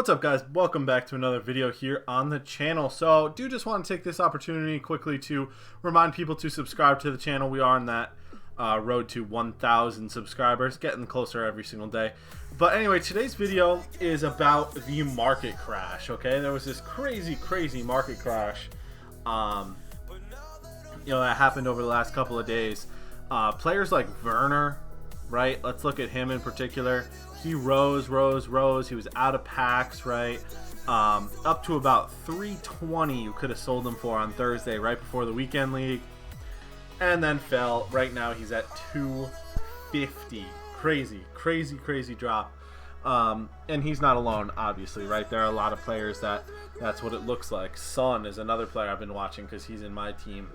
What's up, guys? Welcome back to another video here on the channel. So do just want to take this opportunity quickly to remind people to subscribe to the channel. We are on that road to 1,000 subscribers, getting closer every single day. But anyway, today's video is about the market crash. Okay, there was this crazy market crash that happened over the last couple of days. Players like Werner, right? Let's look at him in particular. He rose. He was out of packs, right? Up to about 320 you could have sold him for on Thursday, right before the weekend league. And then fell. Right now he's at 250. Crazy drop. And he's not alone, obviously, right? There are a lot of players that's what it looks like. Son is another player I've been watching because he's in my team.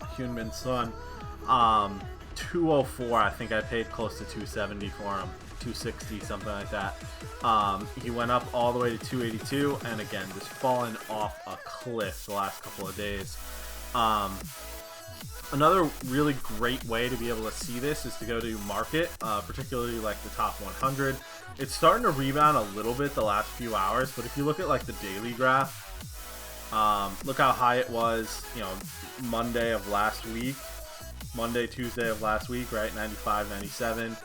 Hyunmin Son. 204, I think I paid close to 270 for him. 260, something like that. He went up all the way to 282, and again, just falling off a cliff the last couple of days. Another really great way to be able to see this is to go to market, particularly like the top 100. It's starting to rebound a little bit the last few hours, but if you look at like the daily graph, look how high it was, Monday of last week. Monday, Tuesday of last week, right? 95, 97.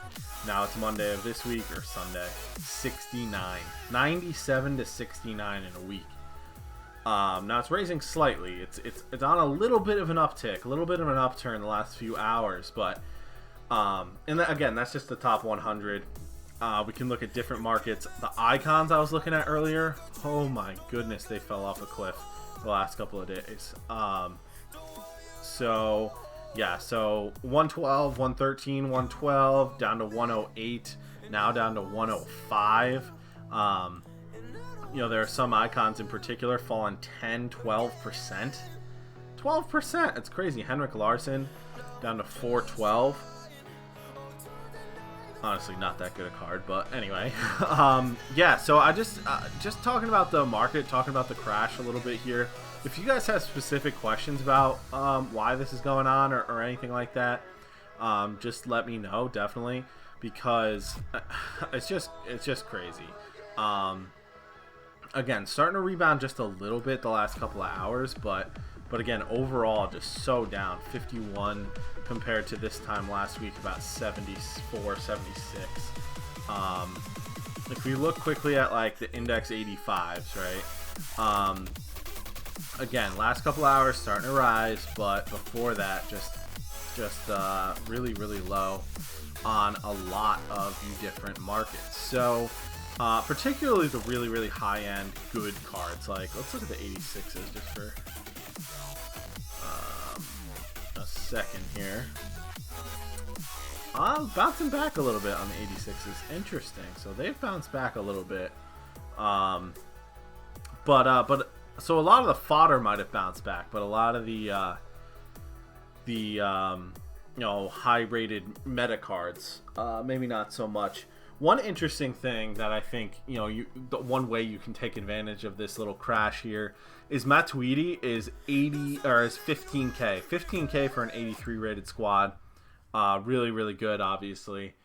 Now it's Monday of this week, or Sunday, 69. 97 to 69 in a week. Now it's raising slightly. It's on a little bit of an uptick, a little bit of an upturn the last few hours, but again, that's just the top 100. We can look at different markets. The icons I was looking at earlier, oh my goodness, they fell off a cliff the last couple of days. Yeah, so 112, 113, 112, down to 108, now down to 105. There are some icons in particular falling 10, 12%. 12%, it's crazy. Henrik Larsson down to 412. Honestly, not that good a card, but anyway. Yeah, so I just talking about the market, talking about the crash a little bit here. If you guys have specific questions about why this is going on or anything like that, just let me know, definitely, because it's just crazy. Again, starting to rebound just a little bit the last couple of hours, but again, overall just so down. 51 compared to this time last week, about 74, 76. If we look quickly at like the index 85s, right? Again, last couple hours starting to rise, but before that, just really low on a lot of different markets. So particularly the really high-end good cards. Like, let's look at the 86s just for a second here. Bouncing back a little bit on the 86s. Interesting. So they've bounced back a little bit. So a lot of the fodder might have bounced back, but a lot of the high-rated meta cards, maybe not so much. One interesting thing that I think, the one way you can take advantage of this little crash here is Matuidi is 15K. 15K for an 83 rated squad. Really good, obviously.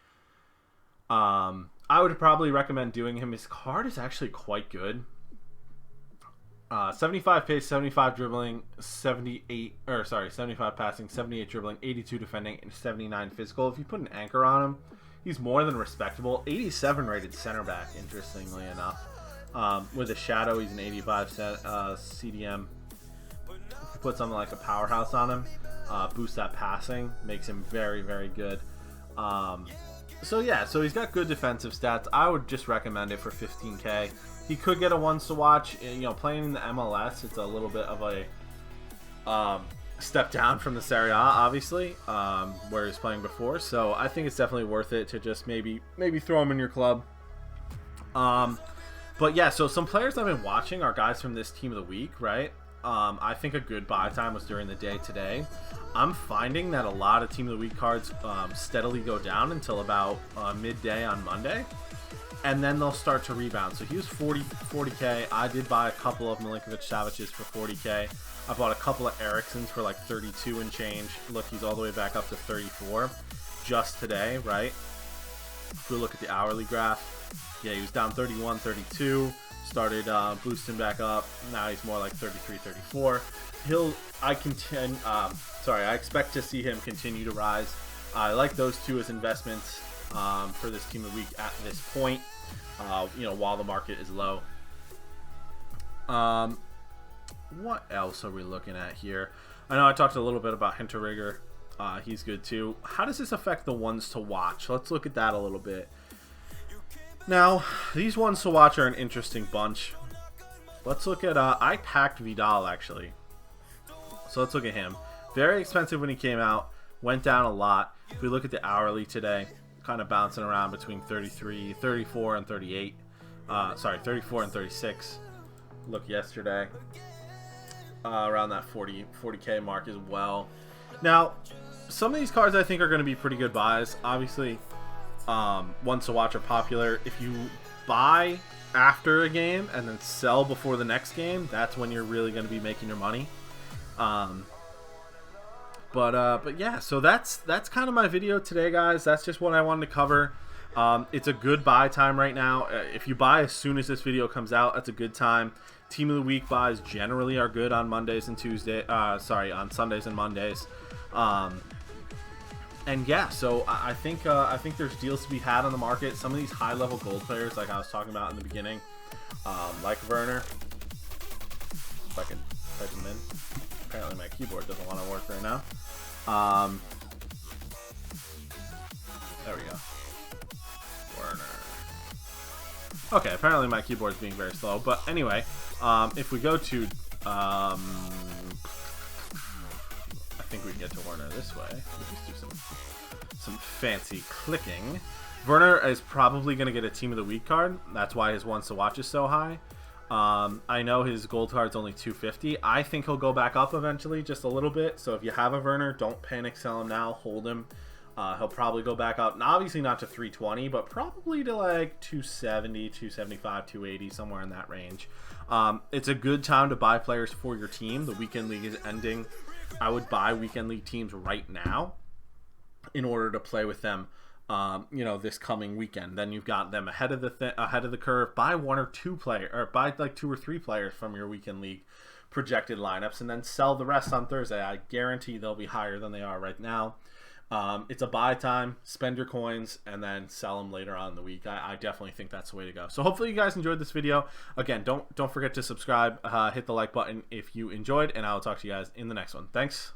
I would probably recommend doing him. His card is actually quite good. 75 pace, 75 dribbling, 75 passing, 78 dribbling, 82 defending, and 79 physical. If you put an anchor on him, he's more than respectable. 87 rated center back, interestingly enough. With a shadow, he's an 85 CDM. If you put something like a powerhouse on him, boost that passing, makes him very good. So he's got good defensive stats. I would just recommend it for 15K. He could get a ones to watch. Playing in the MLS, it's a little bit of a step down from the Serie A, obviously, where he's playing before. So I think it's definitely worth it to just maybe throw him in your club. But yeah, so some players I've been watching are guys from this team of the week, right? I think a good buy time was during the day today. I'm finding that a lot of team of the week cards steadily go down until about midday on Monday. And then they'll start to rebound. So he was 40K. I did buy a couple of Milinkovic-Savic's for 40K. I bought a couple of Ericssons for like 32 and change. Look, he's all the way back up to 34 just today, right? If we look at the hourly graph, yeah, he was down 31, 32. Started boosting back up. Now he's more like 33, 34. I expect to see him continue to rise. I like those two as investments for this team of the week at this point. While the market is low. What else are we looking at here? I know I talked a little bit about Hinterrigger. He's good too. How does this affect the ones to watch? Let's look at that a little bit. Now, these ones to watch are an interesting bunch. Let's look at, I packed Vidal actually. So let's look at him. Very expensive when he came out. Went down a lot. If we look at the hourly today, kind of bouncing around between 33, 34, and 38. 34 and 36. Look yesterday. Around that 40K mark as well. Now, some of these cards I think are going to be pretty good buys. Obviously, ones to watch are popular. If you buy after a game and then sell before the next game, that's when you're really going to be making your money. But yeah, so that's kind of my video today, guys. That's just what I wanted to cover. It's a good buy time right now. If you buy as soon as this video comes out, that's a good time. Team of the week buys generally are good on Mondays and on Sundays and Mondays. And yeah, so I think there's deals to be had on the market. Some of these high-level gold players, like I was talking about in the beginning, like Werner. If I can type them in. Apparently my keyboard doesn't want to work right now. There we go. Werner. Okay, apparently my keyboard is being very slow. But anyway, if we go to... I think we can get to Werner this way. We'll just do some fancy clicking. Werner is probably going to get a Team of the Week card. That's why his ones to watch is so high. I know his gold card's only 250. I think he'll go back up eventually, just a little bit. So if you have a Werner, don't panic, sell him now, hold him. He'll probably go back up, obviously not to 320, but probably to like 270, 275, 280, somewhere in that range. It's a good time to buy players for your team. The weekend league is ending. I would buy weekend league teams right now in order to play with them. This coming weekend. Then you've got them ahead of the curve. Buy one or two players, or buy like 2 or 3 players from your weekend league projected lineups, and then sell the rest on Thursday. I guarantee they'll be higher than they are right now. It's a buy time. Spend your coins and then sell them later on in the week. I definitely think that's the way to go. So hopefully you guys enjoyed this video. Again, don't forget to subscribe. Hit the like button if you enjoyed, and I will talk to you guys in the next one. Thanks.